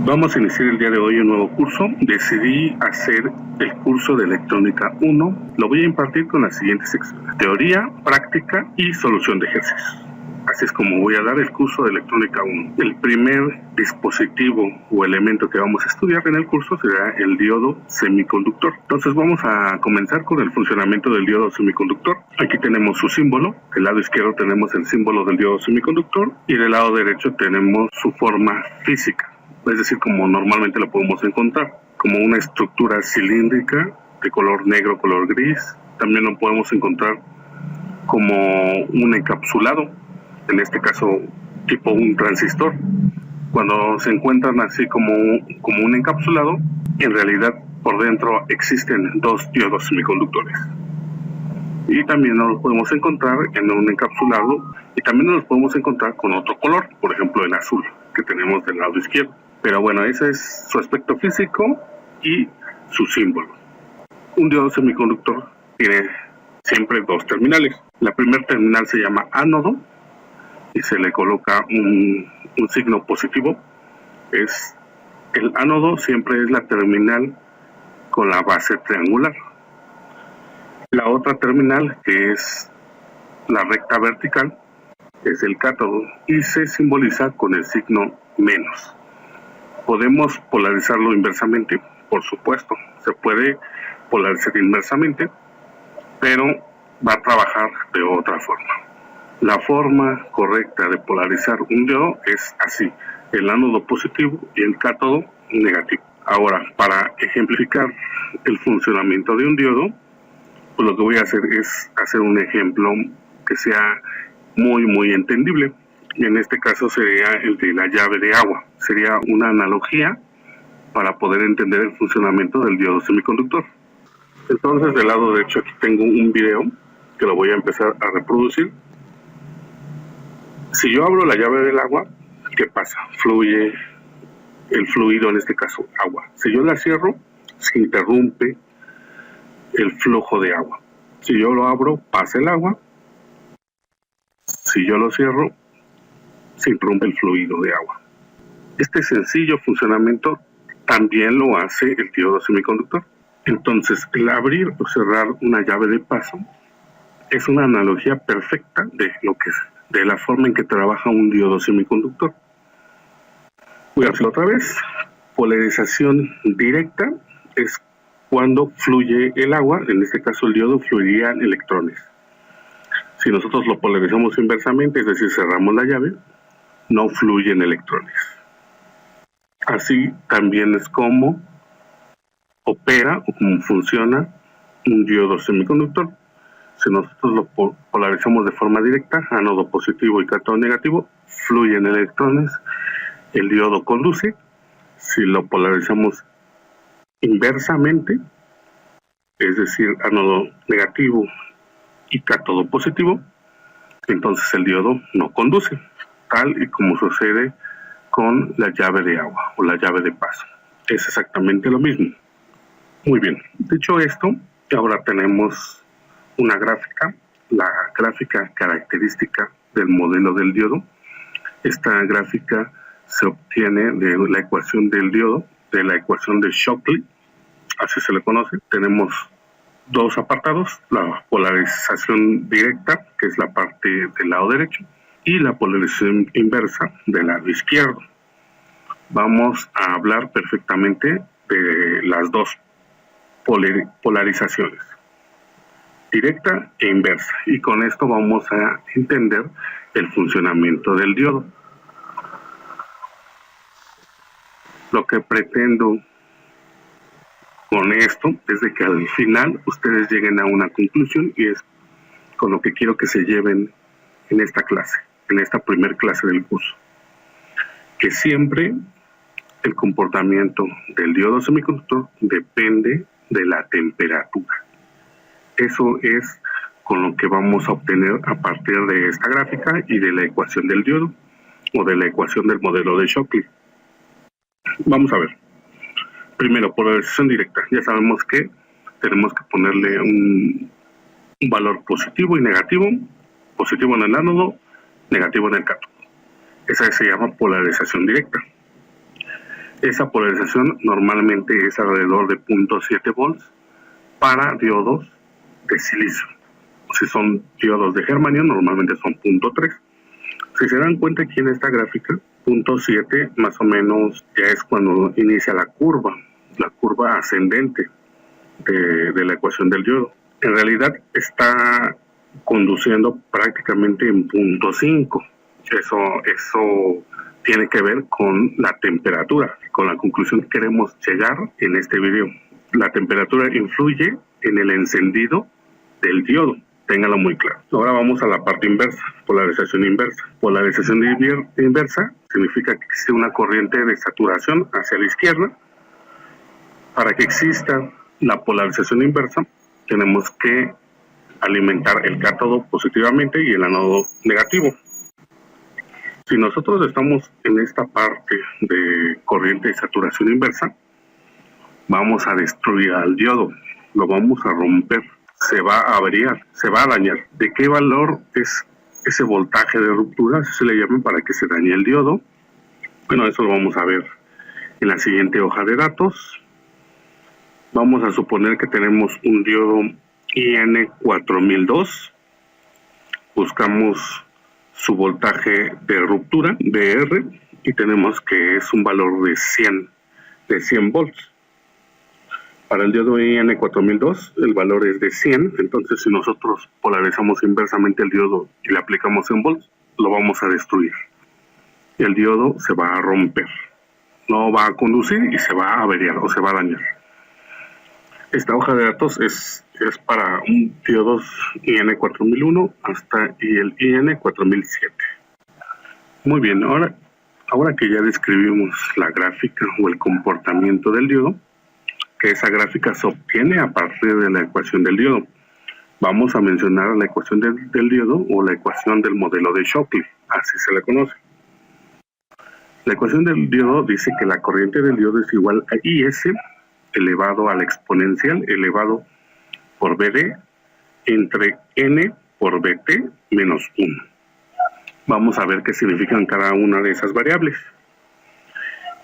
Vamos a iniciar el día de hoy un nuevo curso. Decidí hacer el curso de Electrónica 1. Lo voy a impartir con las siguientes secciones: teoría, práctica y solución de ejercicios. Así es como voy a dar el curso de Electrónica 1. El primer dispositivo o elemento que vamos a estudiar en el curso será el diodo semiconductor. Entonces vamos a comenzar con el funcionamiento del diodo semiconductor. Aquí tenemos su símbolo. Del lado izquierdo tenemos el símbolo del diodo semiconductor y del lado derecho tenemos su forma física. Es decir, como normalmente lo podemos encontrar, como una estructura cilíndrica de color negro, color gris. También lo podemos encontrar como un encapsulado, en este caso tipo un transistor. Cuando se encuentran así como un encapsulado, en realidad por dentro existen dos diodos semiconductores. Y también nos los podemos encontrar en un encapsulado y también nos los podemos encontrar con otro color, por ejemplo el azul que tenemos del lado izquierdo. Pero bueno, ese es su aspecto físico y su símbolo. Un diodo semiconductor tiene siempre dos terminales. La primera terminal se llama ánodo y se le coloca un signo positivo. El ánodo siempre es la terminal con la base triangular. La otra terminal, que es la recta vertical, es el cátodo y se simboliza con el signo menos. ¿Podemos polarizarlo inversamente? Por supuesto, se puede polarizar inversamente, pero va a trabajar de otra forma. La forma correcta de polarizar un diodo es así: el ánodo positivo y el cátodo negativo. Ahora, para ejemplificar el funcionamiento de un diodo, pues lo que voy a hacer es hacer un ejemplo que sea muy entendible. En este caso sería el de la llave de agua. Sería una analogía para poder entender el funcionamiento del diodo semiconductor. Entonces, del lado derecho aquí tengo un video que lo voy a empezar a reproducir. Si yo abro la llave del agua, ¿qué pasa? Fluye el fluido, en este caso agua. Si yo la cierro, se interrumpe el flujo de agua. Si yo lo abro, pasa el agua. Si yo lo cierro, se interrumpe el fluido de agua. Este sencillo funcionamiento también lo hace el diodo semiconductor. Entonces, el abrir o cerrar una llave de paso es una analogía perfecta de la forma en que trabaja un diodo semiconductor. Voy a hacerlo otra vez. Polarización directa es cuando fluye el agua. En este caso, el diodo fluirían electrones. Si nosotros lo polarizamos inversamente, es decir, cerramos la llave, no fluyen electrones. Así también es como opera o como funciona un diodo semiconductor. Si nosotros lo polarizamos de forma directa, ánodo positivo y cátodo negativo, fluyen electrones, el diodo conduce. Si lo polarizamos inversamente, es decir, ánodo negativo y cátodo positivo, entonces el diodo no conduce, tal y como sucede con la llave de agua o la llave de paso. Es exactamente lo mismo. Muy bien, dicho esto, ahora tenemos una gráfica, la gráfica característica del modelo del diodo. Esta gráfica se obtiene de la ecuación del diodo, de la ecuación de Shockley, así se le conoce. Tenemos dos apartados: la polarización directa, que es la parte del lado derecho, y la polarización inversa del lado izquierdo. Vamos a hablar perfectamente de las dos polarizaciones, directa e inversa, y con esto vamos a entender el funcionamiento del diodo. Lo que pretendo con esto es de que al final ustedes lleguen a una conclusión, y es con lo que quiero que se lleven en esta clase, en esta primer clase del curso, que siempre el comportamiento del diodo semiconductor depende de la temperatura. Eso es con lo que vamos a obtener a partir de esta gráfica y de la ecuación del diodo o de la ecuación del modelo de Shockley. Vamos a ver. Primero, polarización directa. Ya sabemos que tenemos que ponerle un valor positivo y negativo. Positivo en el ánodo, negativo en el cátodo. Esa se llama polarización directa. Esa polarización normalmente es alrededor de 0.7 volts para diodos de silicio. Si son diodos de germanio, normalmente son 0.3. Si se dan cuenta aquí en esta gráfica, 0.7 más o menos ya es cuando inicia la curva ascendente de la ecuación del diodo. En realidad está conduciendo prácticamente en 0.5. Eso tiene que ver con la temperatura, con la conclusión que queremos llegar en este video. La temperatura influye en el encendido del diodo, téngalo muy claro. Ahora vamos a la parte inversa, polarización inversa. Polarización inversa significa que existe una corriente de saturación hacia la izquierda. Para que exista la polarización inversa, tenemos que alimentar el cátodo positivamente y el ánodo negativo. Si nosotros estamos en esta parte de corriente de saturación inversa, vamos a destruir al diodo, lo vamos a romper, se va a averiar, se va a dañar. ¿De qué valor es ese voltaje de ruptura? Así se le llama para que se dañe el diodo. Bueno, eso lo vamos a ver en la siguiente hoja de datos. Vamos a suponer que tenemos un diodo IN4002. Buscamos su voltaje de ruptura, VR, y tenemos que es un valor de 100 volts. Para el diodo IN4002 el valor es de 100, entonces si nosotros polarizamos inversamente el diodo y le aplicamos 100 volts, lo vamos a destruir. Y el diodo se va a romper, no va a conducir y se va a averiar o se va a dañar. Esta hoja de datos es para un diodos IN4001 y el IN4007. Muy bien, ahora que ya describimos la gráfica o el comportamiento del diodo, que esa gráfica se obtiene a partir de la ecuación del diodo, vamos a mencionar la ecuación del diodo o la ecuación del modelo de Shockley, así se le conoce. La ecuación del diodo dice que la corriente del diodo es igual a IS elevado a la exponencial elevado por BD entre N por BT menos 1. Vamos a ver qué significan cada una de esas variables.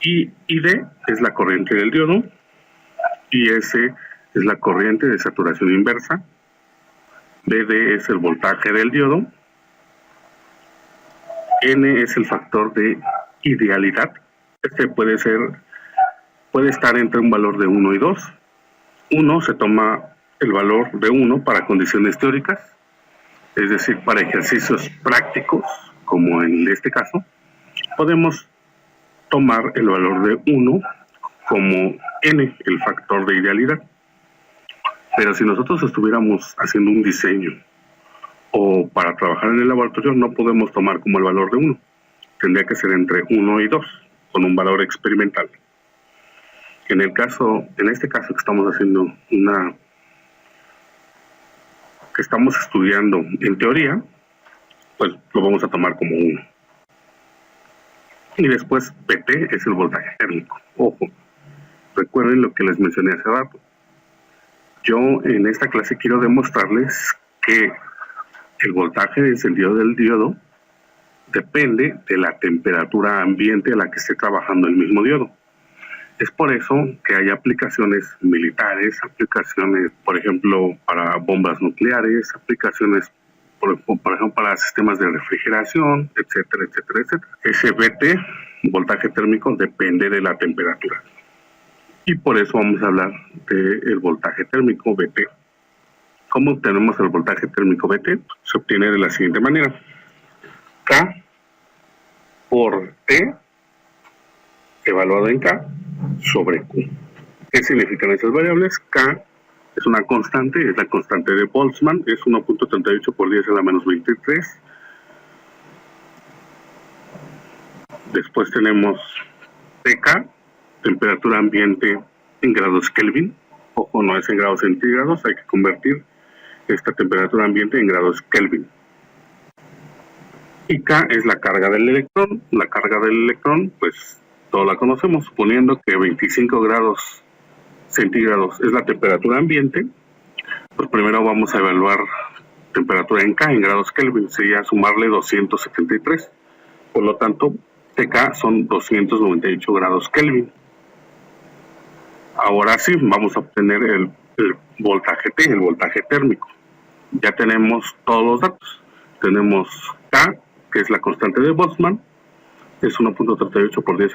ID es la corriente del diodo, IS es la corriente de saturación inversa, BD es el voltaje del diodo, N es el factor de idealidad. Este puede estar entre un valor de 1 y 2. 1 se toma el valor de 1 para condiciones teóricas, es decir, para ejercicios prácticos, como en este caso, podemos tomar el valor de 1 como N, el factor de idealidad. Pero si nosotros estuviéramos haciendo un diseño o para trabajar en el laboratorio, no podemos tomar como el valor de 1. Tendría que ser entre 1 y 2, con un valor experimental. En este caso que estamos haciendo que estamos estudiando en teoría, pues lo vamos a tomar como 1. Y después PT es el voltaje térmico. Ojo, recuerden lo que les mencioné hace rato. Yo en esta clase quiero demostrarles que el voltaje de encendido del diodo depende de la temperatura ambiente a la que esté trabajando el mismo diodo. Es por eso que hay aplicaciones militares, aplicaciones, por ejemplo, para bombas nucleares, aplicaciones, por ejemplo, para sistemas de refrigeración, etcétera, etcétera, etcétera. Ese VT, voltaje térmico, depende de la temperatura. Y por eso vamos a hablar del voltaje térmico VT. ¿Cómo obtenemos el voltaje térmico VT? Se obtiene de la siguiente manera. K por T, evaluado en K, sobre Q. ¿Qué significan esas variables? K es una constante, es la constante de Boltzmann, es 1.38 por 10 a la menos 23. Después tenemos TK, temperatura ambiente en grados Kelvin. Ojo, no es en grados centígrados, hay que convertir esta temperatura ambiente en grados Kelvin. Y K es la carga del electrón. La carga del electrón, pues todos la conocemos, suponiendo que 25 grados centígrados es la temperatura ambiente, pues primero vamos a evaluar temperatura en K, en grados Kelvin, sería sumarle 273. Por lo tanto, TK son 298 grados Kelvin. Ahora sí, vamos a obtener el voltaje T, el voltaje térmico. Ya tenemos todos los datos. Tenemos K, que es la constante de Boltzmann, es 1.38 por 10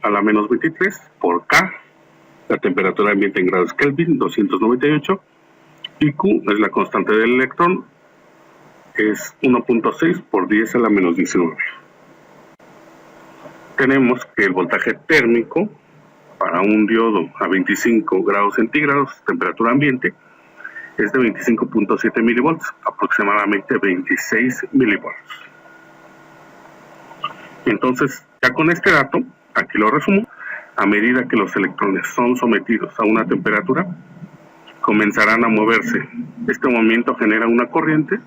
a la menos 23 por K, la temperatura ambiente en grados Kelvin, 298, y Q es la constante del electrón, es 1.6 por 10 a la menos 19. Tenemos que el voltaje térmico para un diodo a 25 grados centígrados, temperatura ambiente, es de 25.7 milivolts, aproximadamente 26 milivolts. Entonces, ya con este dato, aquí lo resumo, a medida que los electrones son sometidos a una temperatura, comenzarán a moverse. Este movimiento genera una corriente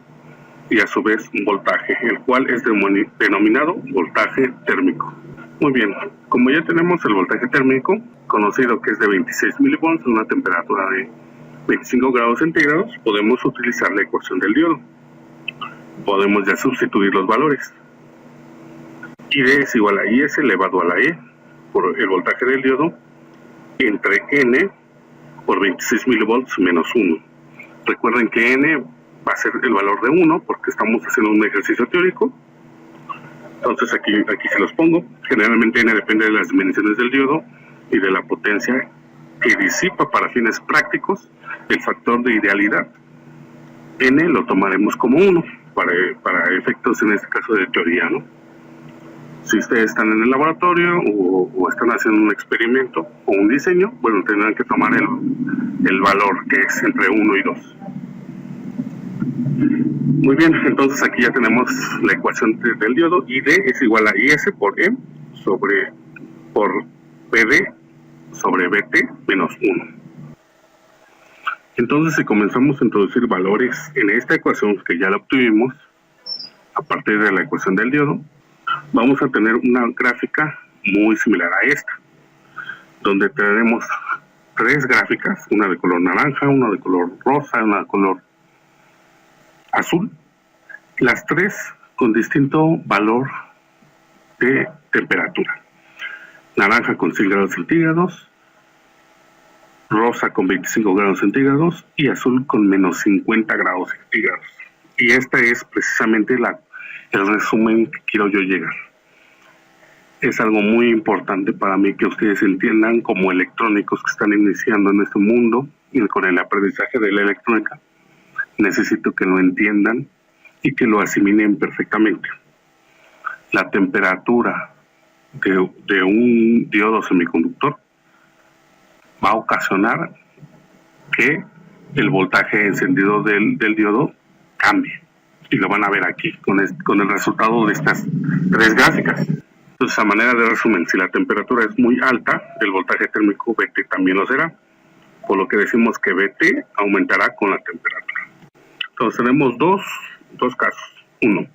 y a su vez un voltaje, el cual es denominado voltaje térmico. Muy bien, como ya tenemos el voltaje térmico, conocido que es de 26 milivolts a una temperatura de 25 grados centígrados, podemos utilizar la ecuación del diodo. Podemos ya sustituir los valores. ID es igual a IS elevado a la E por el voltaje del diodo entre N por 26 milivolts menos 1. Recuerden que N va a ser el valor de 1 porque estamos haciendo un ejercicio teórico. Entonces aquí se los pongo. Generalmente N depende de las dimensiones del diodo y de la potencia que disipa para fines prácticos el factor de idealidad. N lo tomaremos como 1 para efectos en este caso de teoría, ¿no? Si ustedes están en el laboratorio o están haciendo un experimento o un diseño, bueno, tendrán que tomar el valor que es entre 1 y 2. Muy bien, entonces aquí ya tenemos la ecuación del diodo. ID es igual a IS por E por BD sobre BT menos 1. Entonces, si comenzamos a introducir valores en esta ecuación que ya la obtuvimos, a partir de la ecuación del diodo, vamos a tener una gráfica muy similar a esta, donde tenemos 3 gráficas, una de color naranja, una de color rosa, una de color azul, las 3 con distinto valor de temperatura. Naranja con 100 grados centígrados, rosa con 25 grados centígrados y azul con menos 50 grados centígrados. Y este es precisamente el resumen que quiero yo llegar. Es algo muy importante para mí que ustedes entiendan como electrónicos que están iniciando en este mundo y con el aprendizaje de la electrónica. Necesito que lo entiendan y que lo asimilen perfectamente. La temperatura de un diodo semiconductor va a ocasionar que el voltaje encendido del diodo cambie. Y lo van a ver aquí con el resultado de estas 3 gráficas. Entonces, a manera de resumen, si la temperatura es muy alta, el voltaje térmico BT también lo será, por lo que decimos que BT aumentará con la temperatura. Entonces, tenemos dos casos. Uno,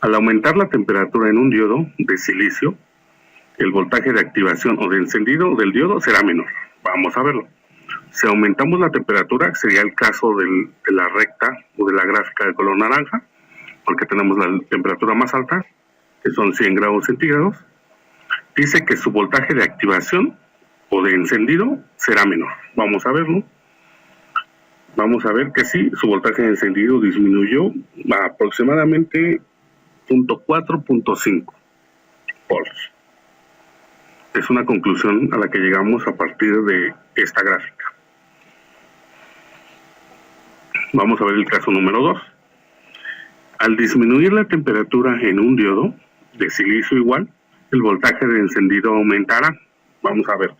al aumentar la temperatura en un diodo de silicio, el voltaje de activación o de encendido del diodo será menor. Vamos a verlo. Si aumentamos la temperatura, sería el caso de la recta o de la gráfica de color naranja, porque tenemos la temperatura más alta, que son 100 grados centígrados. Dice que su voltaje de activación o de encendido será menor. Vamos a verlo. Vamos a ver que sí, su voltaje de encendido disminuyó a aproximadamente 0.4-0.5 volts. Es una conclusión a la que llegamos a partir de esta gráfica. Vamos a ver el caso número 2. Al disminuir la temperatura en un diodo de silicio igual, el voltaje de encendido aumentará. Vamos a ver,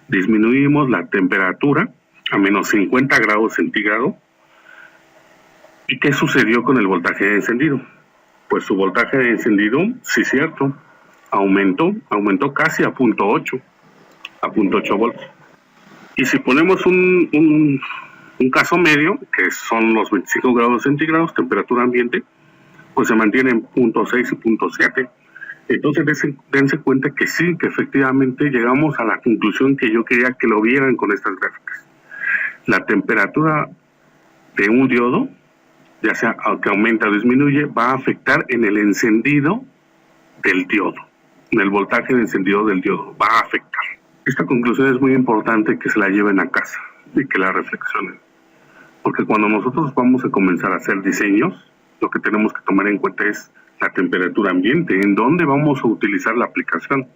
disminuimos la temperatura a menos 50 grados centígrados. ¿Y qué sucedió con el voltaje de encendido? Pues su voltaje de encendido, sí es cierto, aumentó casi a 0.8 volts. Y si ponemos un caso medio, que son los 25 grados centígrados, temperatura ambiente, pues se mantiene en 0.6 y 0.7. Entonces dense cuenta que sí, que efectivamente llegamos a la conclusión que yo quería que lo vieran con estas gráficas. La temperatura de un diodo, ya sea que aumenta o disminuye, va a afectar en el encendido del diodo, en el voltaje de encendido del diodo, va a afectar. Esta conclusión es muy importante que se la lleven a casa y que la reflexionen. Porque cuando nosotros vamos a comenzar a hacer diseños, lo que tenemos que tomar en cuenta es la temperatura ambiente, en dónde vamos a utilizar la aplicación.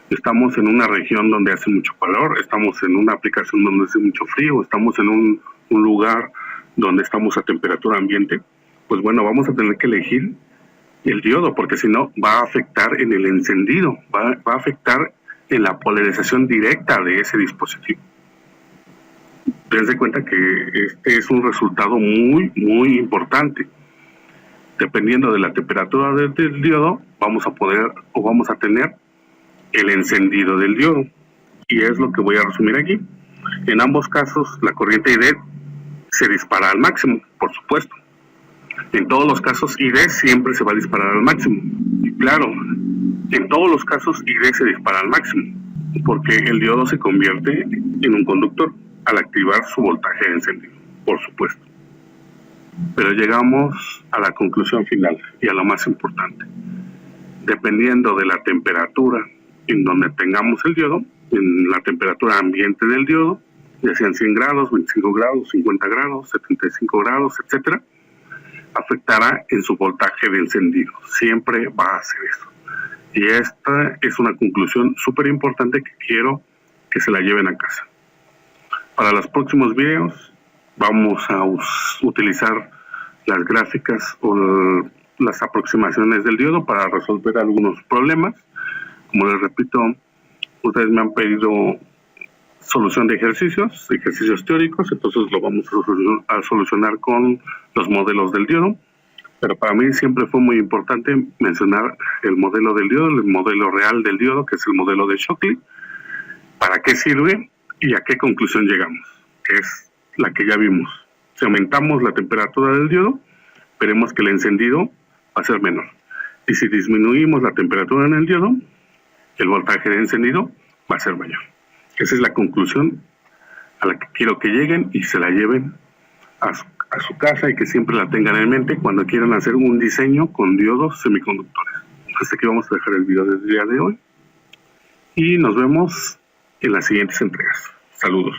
Estamos en una región donde hace mucho calor, estamos en una aplicación donde hace mucho frío, estamos en un lugar donde estamos a temperatura ambiente. Pues bueno, vamos a tener que elegir el diodo, porque si no va a afectar en el encendido, va a afectar en la polarización directa de ese dispositivo. Dense cuenta que este es un resultado muy, muy importante. Dependiendo de la temperatura del diodo, vamos a tener el encendido del diodo. Y es lo que voy a resumir aquí. En ambos casos, la corriente ID se dispara al máximo, por supuesto. En todos los casos, ID siempre se va a disparar al máximo. Y claro, en todos los casos, ID se dispara al máximo, porque el diodo se convierte en un conductor al activar su voltaje de encendido, por supuesto. Pero llegamos a la conclusión final y a lo más importante. Dependiendo de la temperatura en donde tengamos el diodo, en la temperatura ambiente del diodo, ya sean 100 grados, 25 grados, 50 grados, 75 grados, etcétera, afectará en su voltaje de encendido. Siempre va a hacer eso. Y esta es una conclusión súper importante que quiero que se la lleven a casa. Para los próximos videos vamos a utilizar las gráficas o las aproximaciones del diodo para resolver algunos problemas. Como les repito, ustedes me han pedido solución de ejercicios teóricos, entonces lo vamos a solucionar con los modelos del diodo. Pero para mí siempre fue muy importante mencionar el modelo del diodo, el modelo real del diodo, que es el modelo de Shockley, para qué sirve y a qué conclusión llegamos, que es la que ya vimos. Si aumentamos la temperatura del diodo, veremos que el encendido va a ser menor. Y si disminuimos la temperatura en el diodo, el voltaje de encendido va a ser mayor. Esa es la conclusión a la que quiero que lleguen y se la lleven a su casa y que siempre la tengan en mente cuando quieran hacer un diseño con diodos semiconductores. Hasta aquí vamos a dejar el video del día de hoy y nos vemos en las siguientes entregas. Saludos.